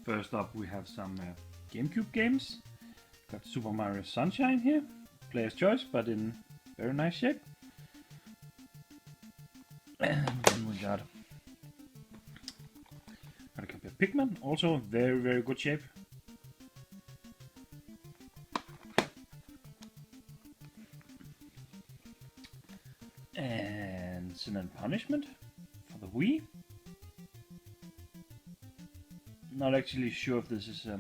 First up we have some GameCube games. Got Super Mario Sunshine here, player's choice, but in very nice shape. And then we got a copy of Pikmin, also very good shape. And Sin and Punishment for the Wii. Not actually sure if this is the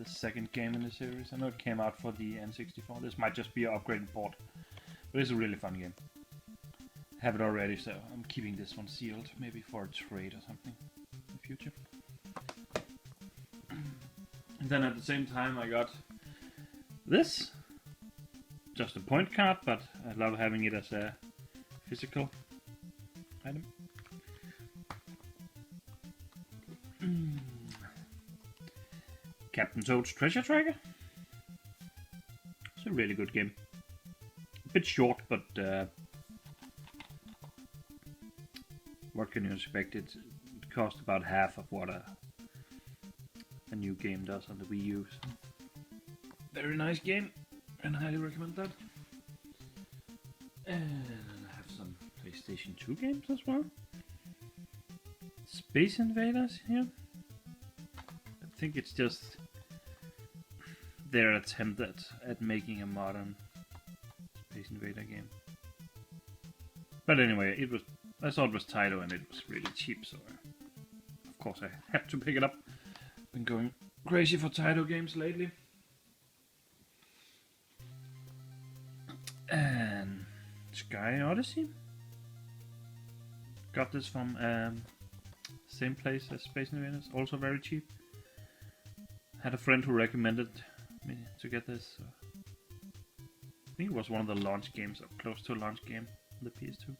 second game in the series. I know it came out for the N64. This might just be an upgraded port, but it's a really fun game. Have it already, so I'm keeping this one sealed, maybe for a trade or something in the future. And then at the same time I got this. Just a point card, but I love having it as a physical item. Captain Toad's Treasure Tracker. It's a really good game. A bit short, but what can you expect? It costs about half of what a new game does on the Wii U. So. Very nice game, and I highly recommend that. And I have some PlayStation 2 games as well. Space Invaders here. I think it's just their attempt at making a modern Space Invader game. But anyway, I saw it was Taito and it was really cheap, so of course I had to pick it up. Been going crazy for Taito games lately. And Sky Odyssey. Got this from same place as Space Invaders, also very cheap. Had a friend who recommended me to get this. So I think it was one of the launch games, or close to a launch game on the PS2.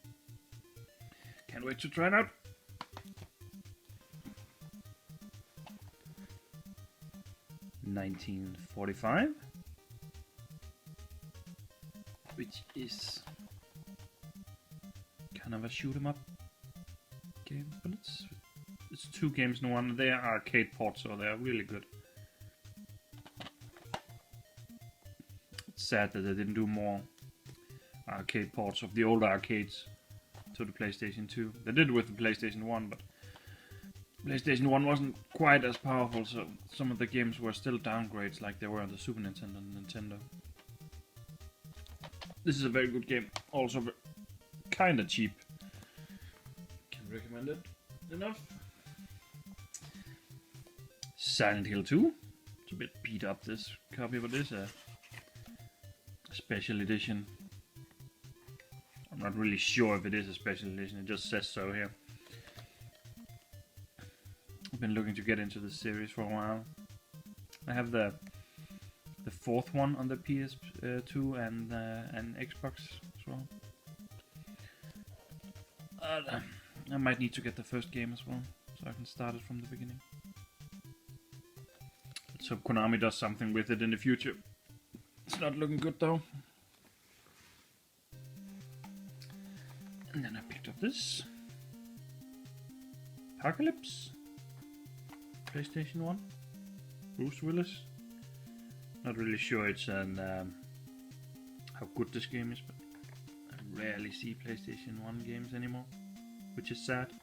Can't wait to try it out. (1945), which is kind of a shoot 'em up game, but it's two games in one. They are arcade ports, so they are really good. It's sad that they didn't do more arcade ports of the old arcades to the PlayStation 2. They did with the PlayStation 1, but PlayStation 1 wasn't quite as powerful, so some of the games were still downgrades like they were on the Super Nintendo and Nintendo. This is a very good game, also kinda cheap. Can recommend it enough. Silent Hill 2. It's a bit beat up, this copy, but this is a special edition. I'm not really sure if it is a special edition, it just says so here. I've been looking to get into this series for a while. I have the fourth one on the PS2 and Xbox as well. I might need to get the first game as well, so I can start it from the beginning. Let's hope Konami does something with it in the future. It's not looking good though. And then I picked up this. Apocalypse. PlayStation 1. Bruce Willis. Not really sure it's how good this game is, but I rarely see PlayStation 1 games anymore, which is sad.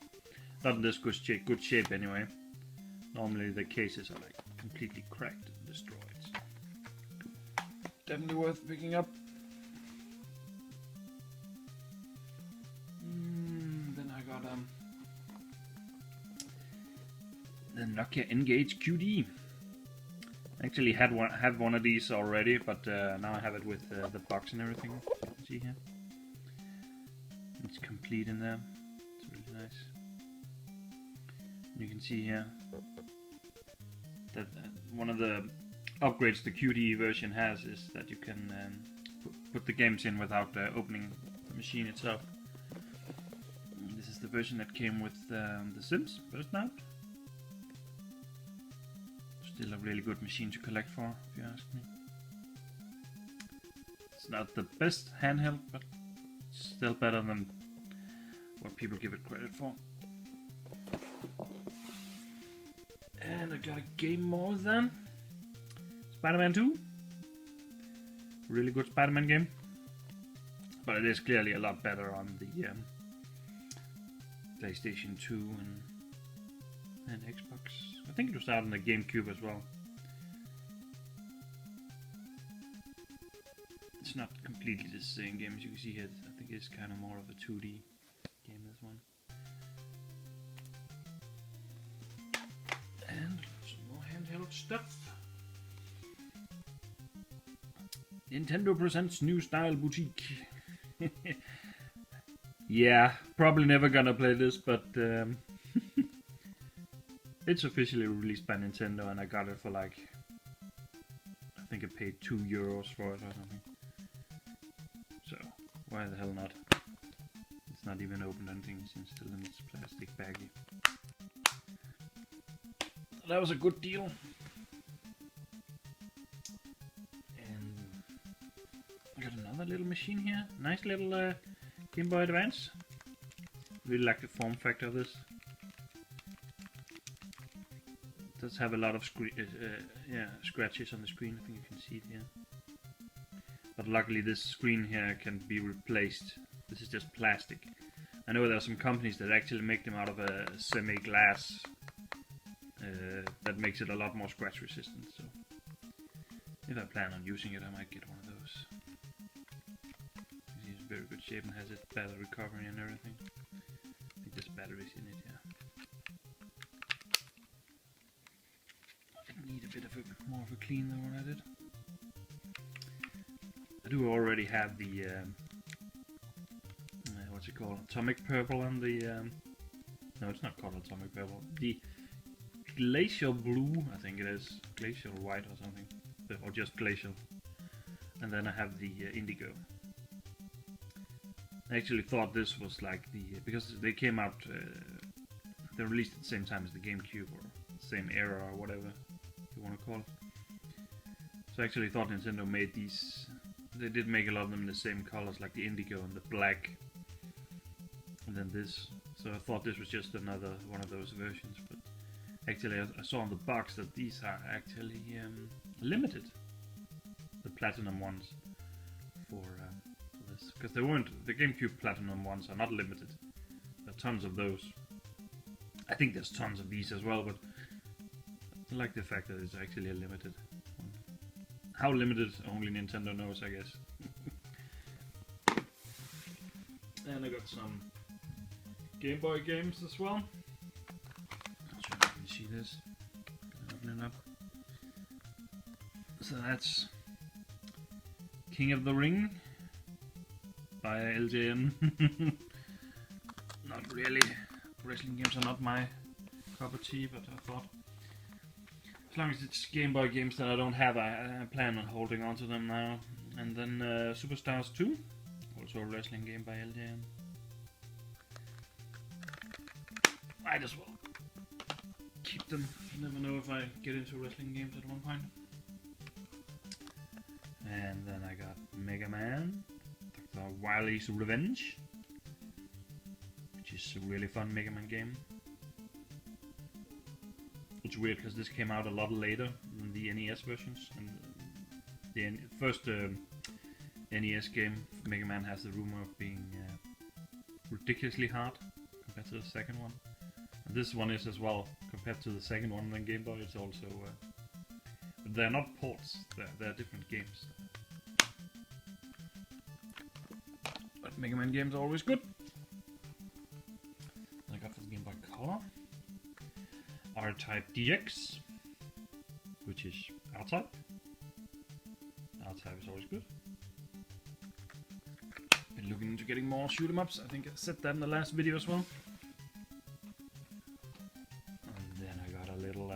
Not in this good shape anyway. Normally the cases are like completely cracked and destroyed. Definitely worth picking up. Then I got the Nokia N-Gage QD. Actually have one of these already, but now I have it with the box and everything. See here, it's complete in there. It's really nice. You can see here that one of the upgrades the QD version has is that you can put the games in without opening the machine itself. This is the version that came with The Sims first out. Still a really good machine to collect for, if you ask me. It's not the best handheld, but still better than what people give it credit for. got a game more then. Spider-Man 2. Really good Spider-Man game. But it is clearly a lot better on the PlayStation 2 and Xbox. I think it was out on the GameCube as well. It's not completely the same game as you can see here. I think it's kind of more of a 2D game, this one. And some more handheld stuff. Nintendo presents new style boutique. Yeah, probably never gonna play this, but it's officially released by Nintendo, and I got it for like, I think I paid €2 for it or something. So why the hell not? It's not even opened or anything, it's still in its plastic baggie. That was a good deal. And I got another little machine here. Nice little Game Boy Advance. Really like the form factor of this. It does have a lot of scratches on the screen. I think you can see it here. But luckily this screen here can be replaced. This is just plastic. I know there are some companies that actually make them out of a semi-glass. That makes it a lot more scratch resistant. So if I plan on using it, I might get one of those. It's in very good shape and has its battery recovery and everything. I think there's batteries in it, yeah. I need a bit of more of a clean than what I did. I do already have the what's it called? Atomic Purple and the no, it's not called Atomic Purple. The Glacial Blue, I think it is. Glacial White or something, or just Glacial. And then I have the Indigo. I actually thought this was like the, because they came out, they released at the same time as the GameCube, or same era, or whatever you want to call it. So I actually thought Nintendo made these. They did make a lot of them in the same colors, like the Indigo and the black, and then this. So I thought this was just another one of those versions, but actually I saw on the box that these are actually limited. The Platinum ones for this, because they weren't. The GameCube Platinum ones are not limited. There are tons of those. I think there's tons of these as well, but I like the fact that it's actually a limited one. How limited, only Nintendo knows, I guess. And I got some Game Boy games as well. Not sure if you can see this. Open it up. So that's King of the Ring by LJN. Not really. Wrestling games are not my cup of tea, but I thought as long as it's Game Boy games that I don't have, I plan on holding on to them now. And then Superstars 2, also a wrestling game by LJN. Might as well keep them. You never know if I get into wrestling games at one point. And then I got Megaman, Dr. Wily's Revenge, which is a really fun Megaman game. It's weird because this came out a lot later than the NES versions, and the first NES game, Mega Man, has the rumor of being ridiculously hard compared to the second one. And this one is as well, compared to the second one on Game Boy. It's also, but they're not ports. They're different games. But Mega Man games are always good. I got for the Game Boy Color R-Type DX, which is R-Type. R-Type is always good. Been looking into getting more shoot 'em ups. I think I said that in the last video as well. And then I got a little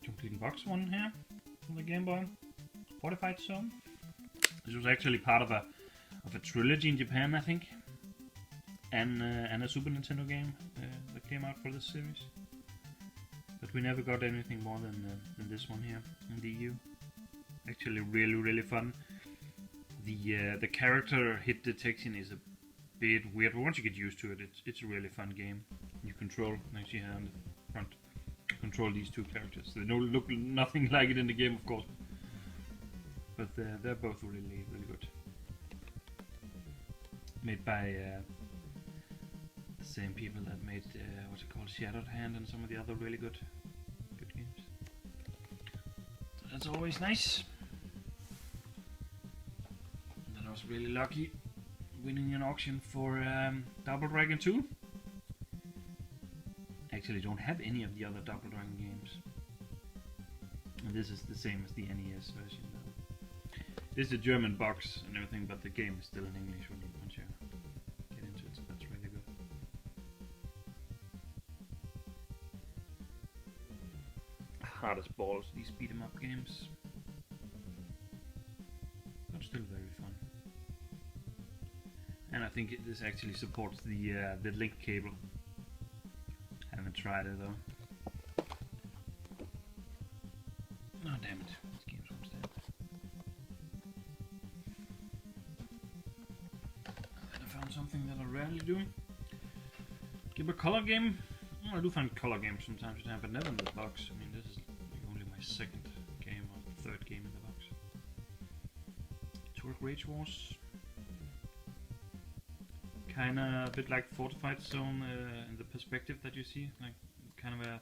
complete box one here from the Game Boy, Fortified Zone. This was actually part of a trilogy in Japan, I think, and a Super Nintendo game that came out for this series. But we never got anything more than this one here in the EU. Actually, really fun. The character hit detection is a bit weird, but once you get used to it, it's a really fun game. You control, actually here on the front, control these two characters. They don't look nothing like it in the game, of course, but they're both really good. Made by the same people that made what's it called, Shattered Hand, and some of the other really good games. So that's always nice. And then I was really lucky winning an auction for Double Dragon 2. Actually don't have any of the other Double Dragon games. And this is the same as the NES version though. This is a German box and everything, but the game is still in English once you get into it, so that's really good. Hard as balls, these beat 'em up games. But still very fun. And I think this actually supports the link cable. Haven't tried it though. Oh damn it, this game's almost dead. Then I found something that I rarely do. Give a color game. Oh, I do find color games from time to time, but never in the box. I mean, this is only my second game or third game in the box. Turok Rage Wars. Kinda a bit like Fortified Zone in the perspective that you see, like kind of a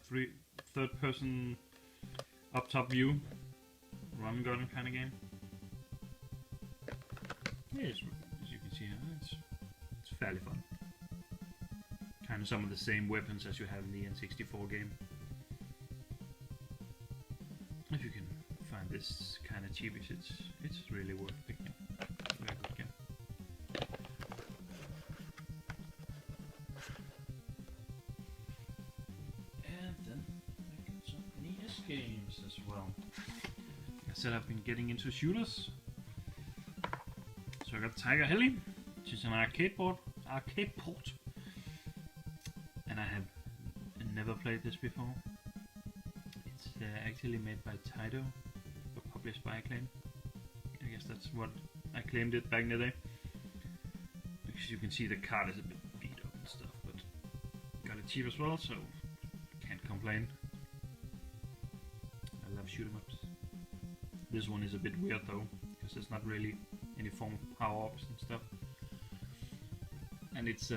third person up top view, run gun kind of game. Yeah, as you can see, it's fairly fun. Kind of some of the same weapons as you have in the N64 game. If you can find this kind of cheapish, it's really worth picking up. Very good game. Games as well. I said I've been getting into shooters, so I got Tiger Heli, which is an arcade port, and I have never played this before. It's actually made by Taito, but published by Acclaim. I guess that's what Acclaim did back in the day. Because you can see the card is a bit beat up and stuff, but got it cheap as well, so can't complain. Shoot 'em ups. This one is a bit weird though, because there's not really any form of power-ups and stuff. And it's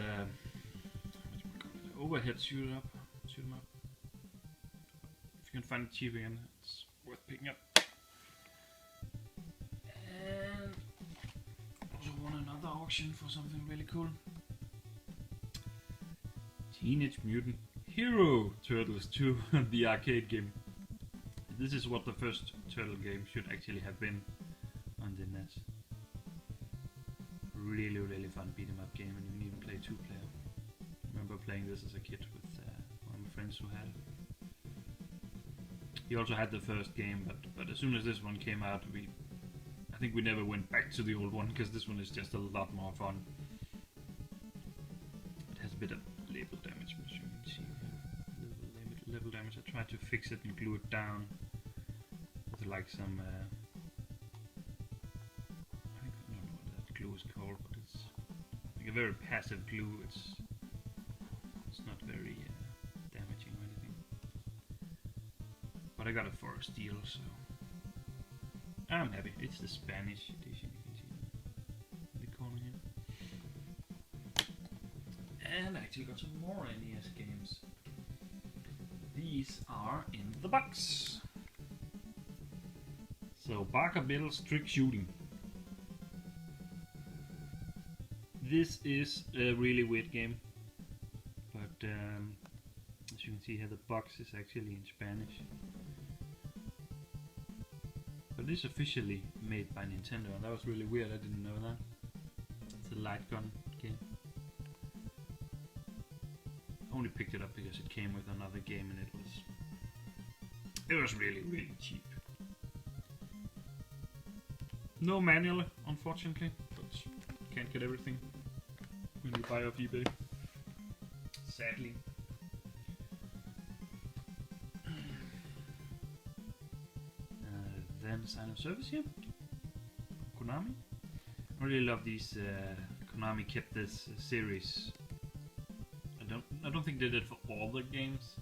overhead shoot 'em up. If you can find it cheap again, it's worth picking up. And also won another auction for something really cool. Teenage Mutant Hero Turtles 2, the arcade game. This is what the first Turtle game should actually have been on the NES. Really fun beat 'em up game, and you can even play 2-player. I remember playing this as a kid with one of my friends who had it. He also had the first game, but as soon as this one came out, I think we never went back to the old one, because this one is just a lot more fun. It has a bit of label damage, as you can see. Level damage. I tried to fix it and glue it down with like some I don't know what that glue is called, but it's like a very passive glue. It's not very damaging or anything. But I got it for a steal, so I'm happy. It's the Spanish edition, you can see in the corner here. And I actually got some more NES games. These are in the box. So, Barker Beatles Trick Shooting. This is a really weird game, but as you can see here, the box is actually in Spanish. But it is officially made by Nintendo, and that was really weird. I didn't know that. It's a light gun game. Only picked it up because it came with another game, and it was really cheap. No manual, unfortunately, but can't get everything when you buy off eBay, sadly. Then sign of service here, Konami. I really love these. Konami kept this series. I don't think they did for all the games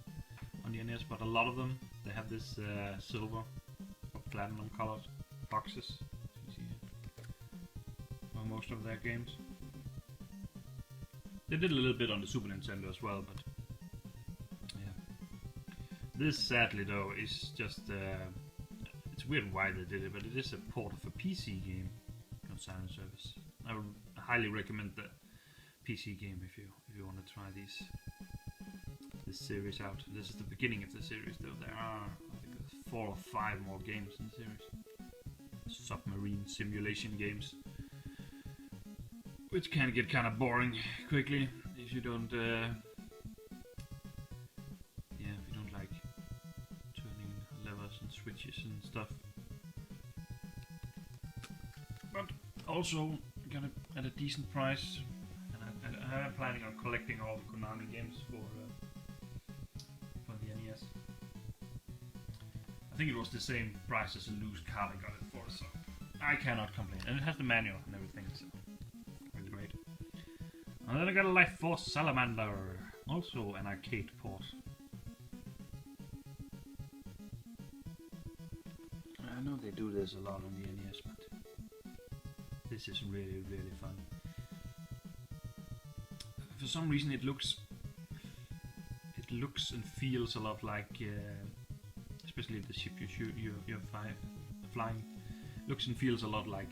on the NES, but a lot of them, they have this silver or platinum colored boxes. You see here. For most of their games. They did a little bit on the Super Nintendo as well, but yeah. This sadly though is just it's weird why they did it, but it is a port of a PC game on Silent Service. I would highly recommend the PC game if you want to try this series out. This is the beginning of the series though. There are I think 4 or 5 more games in the series. Submarine simulation games, which can get kind of boring quickly if you don't like turning levers and switches and stuff. But also got it at a decent price, and I'm planning on collecting all the Konami games for the NES. I think it was the same price as a loose card I got it for, so I cannot complain. And it has the manual and everything, so really great. And then I got a Life Force Salamander, also an arcade port. I know they do this a lot on the NES, but this is really, really fun. For some reason it looks and feels a lot like, especially the ship you're flying, looks and feels a lot like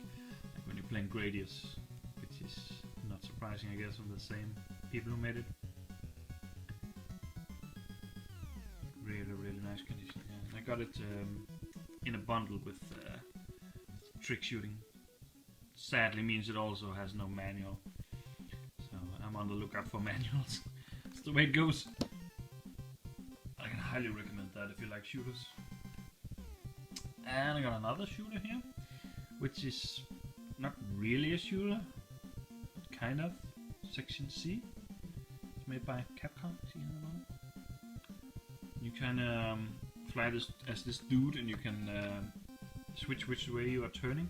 when you're playing Gradius, which is not surprising, I guess, from the same people who made it. Really, really nice condition. Yeah. I got it in a bundle with trick shooting. Sadly means it also has no manual, so I'm on the lookout for manuals. That's the way it goes. I can highly recommend that if you like shooters. And I got another shooter here, which is not really a shooter, but kind of. Section C. It's made by Capcom. See in the bottom. You can fly this as this dude, and you can switch which way you are turning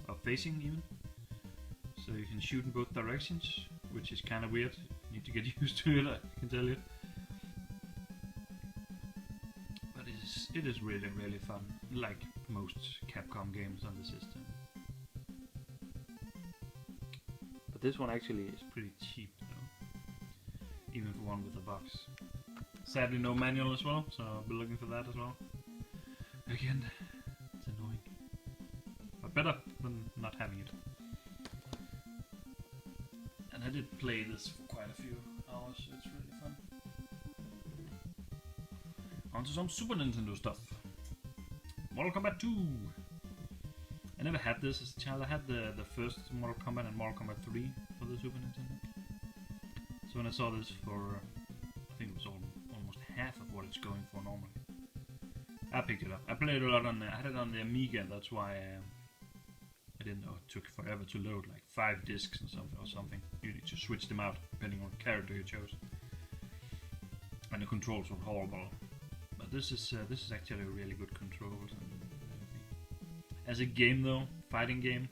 or facing even. So you can shoot in both directions, which is kind of weird. You need to get used to it, I can tell you. But it is really, really fun, like most Capcom games on the system. But this one actually is pretty cheap though, even for one with a box. Sadly no manual as well, so I'll be looking for that as well. Again, it's annoying. But better than not having it. And I did play this for quite a few hours, so it's really fun. On to some Super Nintendo stuff. Mortal Kombat 2! I never had this as a child. I had the first Mortal Kombat and Mortal Kombat 3 for the Super Nintendo. So when I saw this for, I think it was almost half of what it's going for normally, I picked it up. I played a lot on I had it on the Amiga, that's why I didn't know it took forever to load, like 5 discs or something. You need to switch them out depending on the character you chose. And the controls were horrible. But this is actually a really good controls. As a game though, fighting game,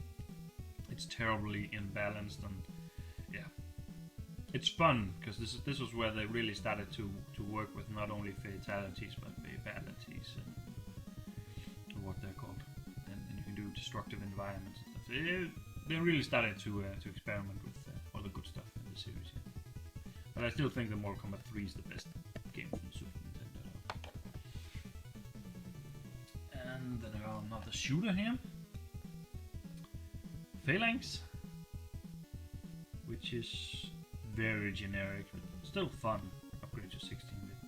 it's terribly imbalanced, and yeah, it's fun because this was where they really started to work with not only fatalities but fatalities and what they're called, and you can do destructive environments and stuff. They really started to experiment with all the good stuff in the series. Yeah. But I still think the Mortal Kombat 3 is the best game from the Super Nintendo. And then I got another shooter here, Phalanx, which is very generic, but still fun. Upgrade to 16-bit.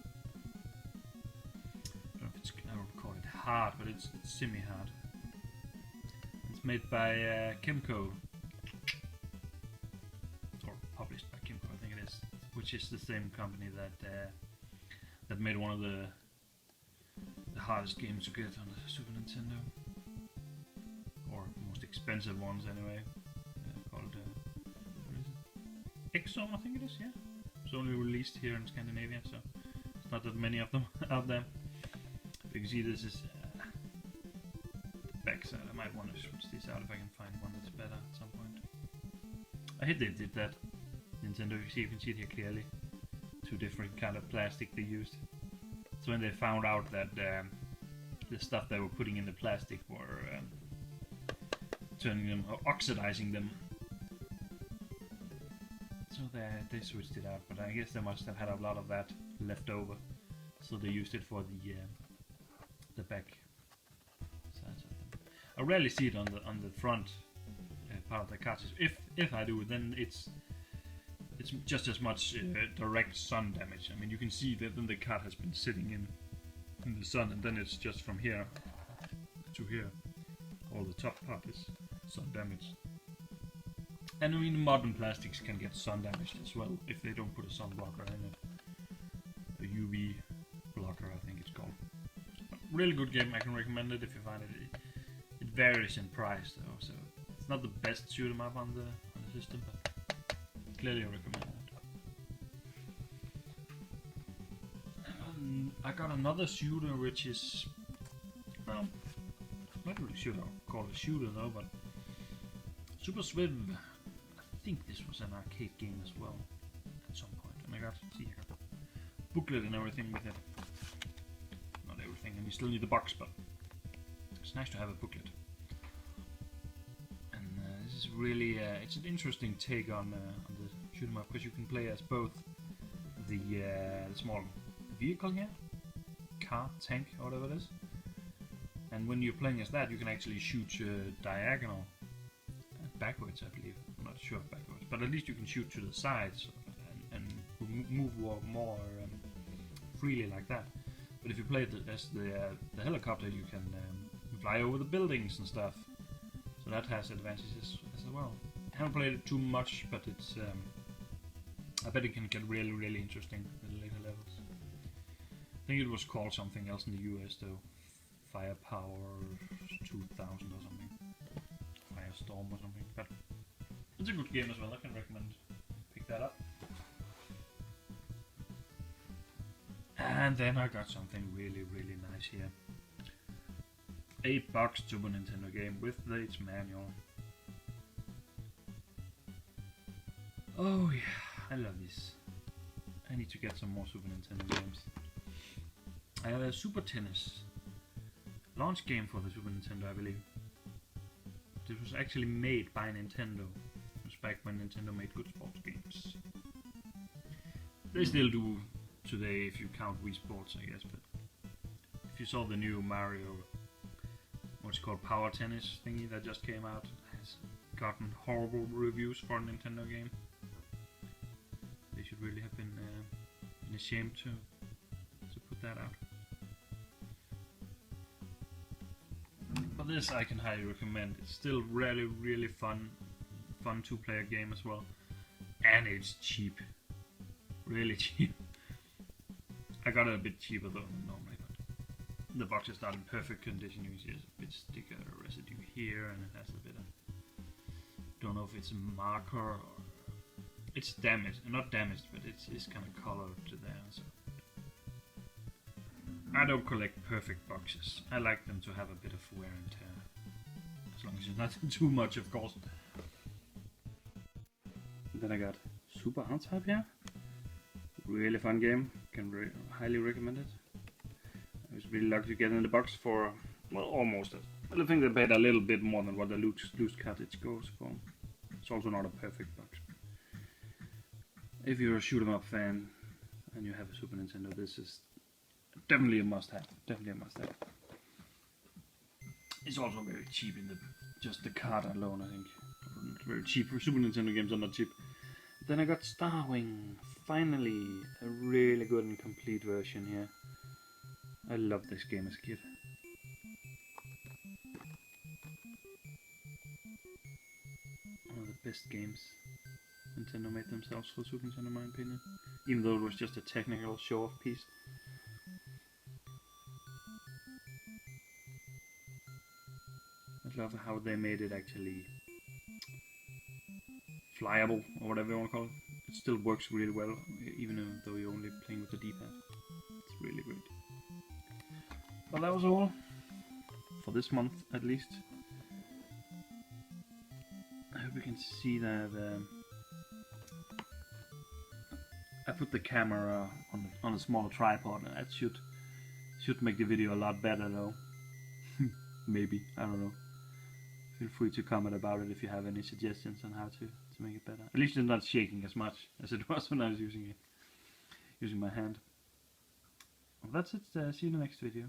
I don't know if I would call it hard, but it's semi-hard. It's made by Kimco, or published by Kimco, I think it is, which is the same company that made one of the hardest games to get on the Super Nintendo, or most expensive ones anyway, called what is it? Exo, I think it is. Yeah, it's only released here in Scandinavia, so it's not that many of them out there. But you can see this is the backside. I might want to switch this out if I can find one that's better at some point. I hate they did that. Nintendo, you can see it here clearly. 2 different kind of plastic they used. So when they found out that the stuff they were putting in the plastic were turning them or oxidizing them, so they switched it out. But I guess they must have had a lot of that left over, so they used it for the back sides of them. I rarely see it on the front part of the cartridge. If I do, then it's just as much direct sun damage. I mean, you can see that then the card has been sitting in the sun, and then it's just from here to here. All the top part is sun damaged. And I mean, modern plastics can get sun damaged as well if they don't put a sun blocker in it. A UV blocker, I think it's called. Really good game. I can recommend it if you find it. It varies in price though, so it's not the best shoot 'em up on the system, but clearly recommend it. I got another shooter which is, well, not really sure I'll call it a shooter though, but Super Swiv. I think this was an arcade game as well at some point, and I got see booklet and everything with it. Not everything, and you still need the box, but it's nice to have a booklet. And this is really it's an interesting take on the shoot 'em up, because you can play as both the small vehicle here, car, tank, or whatever it is. And when you're playing as that, you can actually shoot diagonal backwards, I believe. I'm not sure if backwards, but at least you can shoot to the sides and move more freely like that. But if you play it as the helicopter, you can fly over the buildings and stuff. So that has advantages as well. I haven't played it too much, but it's I bet it can get really, really interesting at the later levels. I think it was called something else in the US though. Firepower 2000 or something. Firestorm or something. But it's a good game as well. I can recommend pick that up. And then I got something really, really nice here. A box Super Nintendo game with its manual. Oh yeah, I love this. I need to get some more Super Nintendo games. I have a Super Tennis launch game for the Super Nintendo, I believe. This was actually made by Nintendo. It was back when Nintendo made good sports games. They still do today if you count Wii Sports, I guess, but if you saw the new Mario, what's called Power Tennis thingy that just came out, has gotten horrible reviews for a Nintendo game. They should really have been ashamed to put that out. But this I can highly recommend. It's still really, really fun two-player game as well, and it's cheap, really cheap. I got it a bit cheaper though than normally, but the box is not in perfect condition. You see there's a bit sticker residue here, and it has a bit of, don't know if it's a marker or it's damaged, not damaged, but it's kind of colored to there. So I don't collect perfect boxes. I like them to have a bit of wear and tear, as long as it's not too much, of course. Then I got Super Untitled here. Really fun game. Can highly recommend it. I was really lucky to get in the box for, well, almost it. I think they paid a little bit more than what the loose cartridge goes for. It's also not a perfect box. If you're a shoot 'em up fan and you have a Super Nintendo, this is definitely a must-have. Definitely a must-have. It's also very cheap in just the card alone, I think. Very cheap. Super Nintendo games are not cheap. Then I got Starwing. Finally, a really good and complete version here. I loved this game as a kid. One of the best games Nintendo made themselves for Super Nintendo, in my opinion. Even though it was just a technical show-off piece. I love how they made it actually flyable, or whatever you want to call it. It still works really well, even though you're only playing with the D-pad. It's really great. Well, that was all for this month, at least. I hope you can see that I put the camera on a small tripod, and that should Should make the video a lot better though. Maybe, I don't know. Feel free to comment about it if you have any suggestions on how to make it better. At least it's not shaking as much as it was when I was using my hand. Well, that's it. See you in the next video.